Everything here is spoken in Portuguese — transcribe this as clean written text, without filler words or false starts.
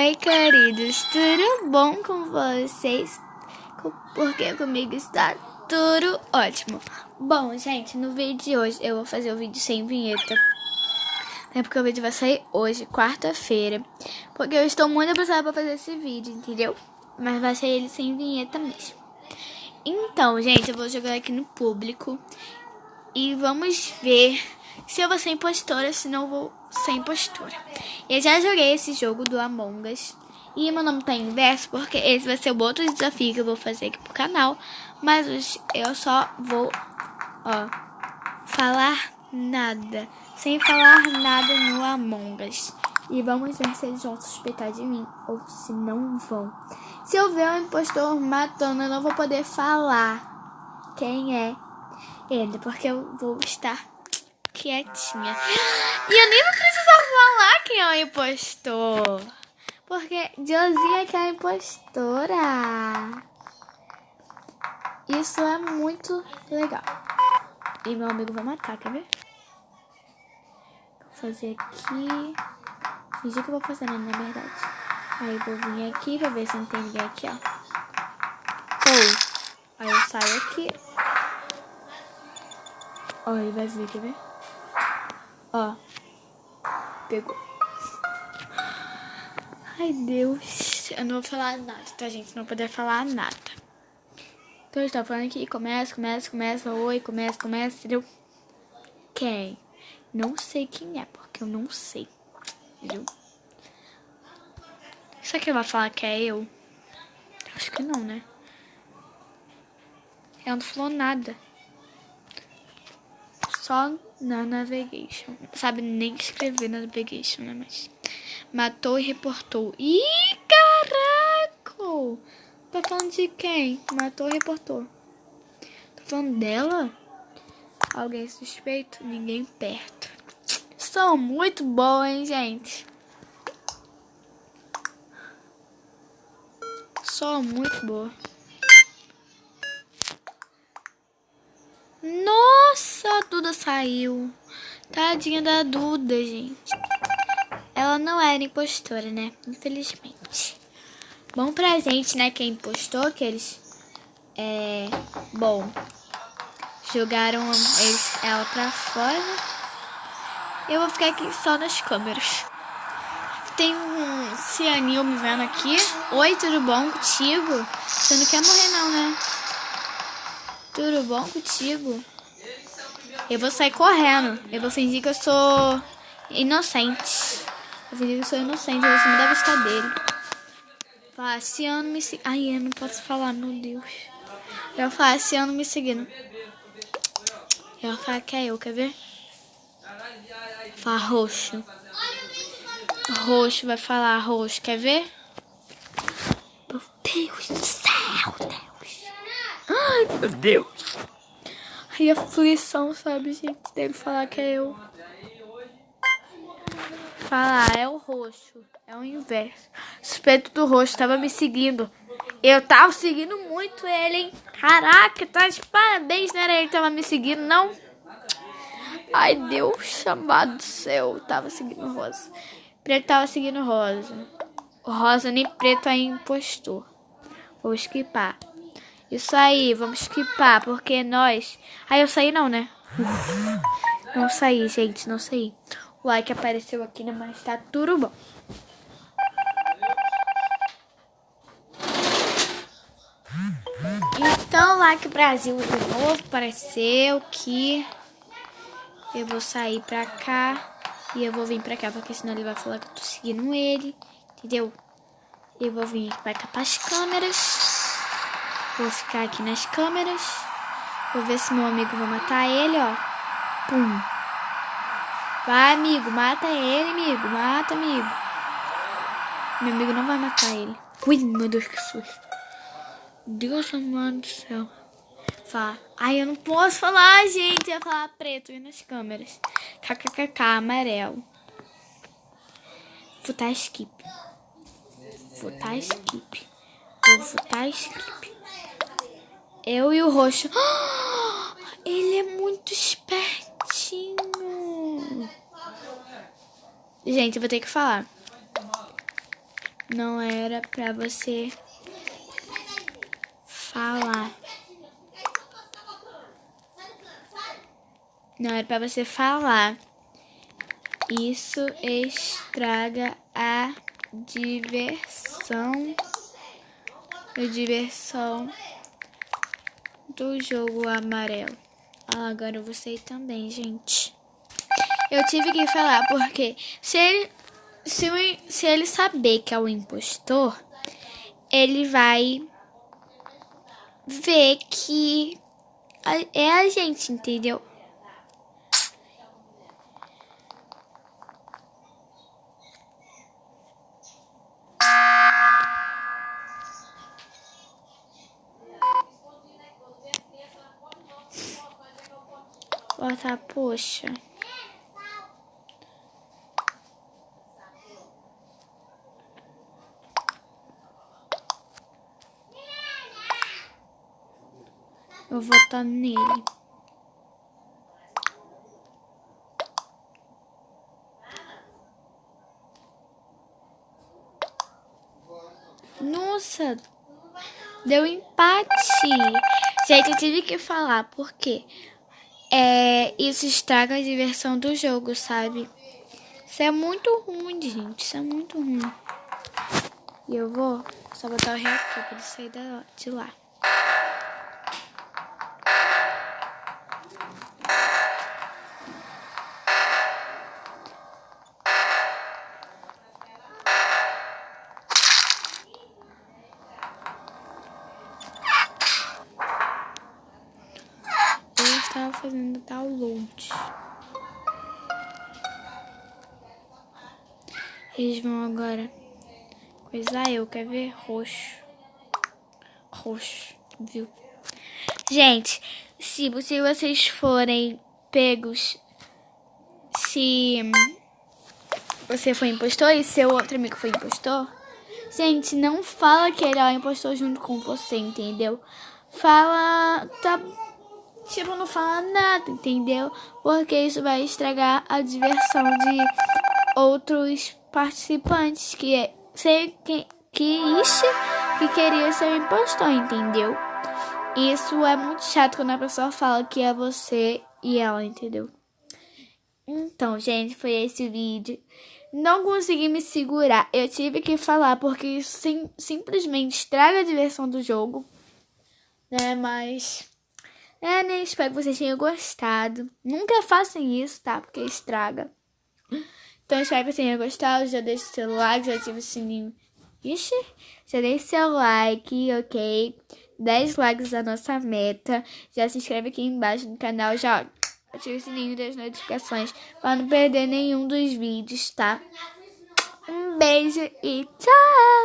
Oi, queridos, tudo bom com vocês? Porque comigo está tudo ótimo. Bom, gente, no vídeo de hoje eu vou fazer o vídeo sem vinheta. É porque o vídeo vai sair hoje, quarta-feira. Porque eu estou muito apressada para fazer esse vídeo, entendeu? Mas vai sair ele sem vinheta mesmo. Então, gente, eu vou jogar aqui no público. E vamos ver se eu vou ser impostora, se não vou ser impostora. Eu já joguei esse jogo do Among Us. E meu nome tá inverso, porque esse vai ser o outro desafio que eu vou fazer aqui pro canal. Mas hoje eu só vou, falar nada. Sem falar nada no Among Us. E vamos ver se eles vão suspeitar de mim ou se não vão. Se eu ver um impostor matando, eu não vou poder falar quem é ele, porque eu vou estar quietinha. E eu nem vou precisar falar quem é o impostor, porque Josinha que é a impostora. Isso é muito legal. E meu amigo vai matar, quer ver? Vou fazer aqui. Fingir que eu vou fazer, né, na verdade. Aí eu vou vir aqui pra ver se não tem ninguém aqui, ó. Aí eu saio aqui. Ó, ele vai vir, quer ver? Ó. Pegou. Ai, Deus. Eu não vou falar nada, tá, gente? Não vou poder falar nada. Então, eu estava falando aqui. Começa. Oi, começa, entendeu? Quem? Não sei quem é, porque eu não sei. Entendeu? Será que ele vai falar que é eu? Acho que não, né? Ela não falou nada. Só na navigation. Não sabe nem escrever na navigation, né? Mas matou e reportou. Ih, caraca! Tá falando de quem? Matou e reportou. Tá falando dela? Alguém suspeito? Ninguém perto. São muito boas, hein, gente? Só muito boa. Nossa, a Duda saiu. Tadinha da Duda, gente. Ela não era impostora, né? Infelizmente. Bom pra gente, né? Quem impostou, que eles... Bom, jogaram ela pra fora, né? Eu vou ficar aqui só nas câmeras. Tem um cianil me vendo aqui. Oi, tudo bom contigo? Você não quer morrer não, né? Tudo bom contigo? Eu vou sair correndo. Eu vou fingir que eu sou inocente. Eu vou fingir que eu sou inocente. Eu vou sumir da vista dele. Fala, ciano me seguindo. Ai, eu não posso falar, meu Deus. Eu vou falar, ciano me seguindo. Eu vou falar que é eu, quer ver? Fala roxo. Roxo vai falar roxo, quer ver? Meu Deus do céu, Deus. Ai, meu Deus. Ai, aflição, sabe, gente? Dele falar que é eu. Falar, é o roxo. É o inverso. Suspeito do roxo, tava me seguindo. Eu tava seguindo muito ele, hein? Caraca, tá de parabéns, não era ele que tava me seguindo, não? Ai, Deus amado do céu. Tava seguindo rosa. Preto tava seguindo rosa. Rosa nem preto é impostor. Vou esquipar. Isso aí, vamos esquipar, porque nós... Aí eu saí não, né? Não saí, gente, não saí. O like apareceu aqui, né? Mas tá tudo bom. Então, like Brasil de novo, apareceu que eu vou sair pra cá e eu vou vir pra cá, porque senão ele vai falar que eu tô seguindo ele, entendeu? Eu vou vir aqui pra cá pras câmeras, vou ficar aqui nas câmeras, vou ver se meu amigo vai matar ele, ó. Pum. Vai, amigo, mata ele, amigo, mata, amigo. Meu amigo não vai matar ele. Ui, meu Deus, que susto. Deus amado do céu. Fala. Ai, eu não posso falar, gente. Eu ia falar preto e nas câmeras. KKKK, amarelo. Votar skip. Votar skip. Vou votar skip. Eu e o roxo. Ele é muito espertinho. Gente, eu vou ter que falar. Não era pra você falar. Não era pra você falar. Isso estraga a diversão do jogo amarelo. Ah, agora eu vou sair também, gente. Eu tive que falar porque se ele saber que é o impostor, ele vai ver que é a gente, entendeu? Bota, poxa. Eu vou votar nele. Nossa, deu empate. Gente, eu tive que falar porque isso estraga a diversão do jogo, sabe? Isso é muito ruim, gente. Isso é muito ruim. E eu vou só botar o reator pra ele sair de lá. Eu estava fazendo download. Eles vão agora coisar eu, quer ver? Roxo, viu? Gente, se vocês forem pegos, se você foi impostor e seu outro amigo foi impostor, gente, não fala que ele é o impostor junto com você, entendeu? Fala, tipo, não fala nada, entendeu? Porque isso vai estragar a diversão de outros participantes que queria ser o impostor, entendeu? Isso é muito chato quando a pessoa fala que é você e ela, entendeu? Então, gente, foi esse vídeo. Não consegui me segurar. Eu tive que falar porque isso simplesmente estraga a diversão do jogo, né? Mas né? Espero que vocês tenham gostado. Nunca façam isso, tá? Porque estraga. Então, espero que vocês tenham gostado. Já deixe seu like, já ative o sininho. Ixi, já deixe seu like, ok? 10 likes a nossa meta. Já se inscreve aqui embaixo no canal. Já ative o sininho das notificações para não perder nenhum dos vídeos, tá? Um beijo e tchau!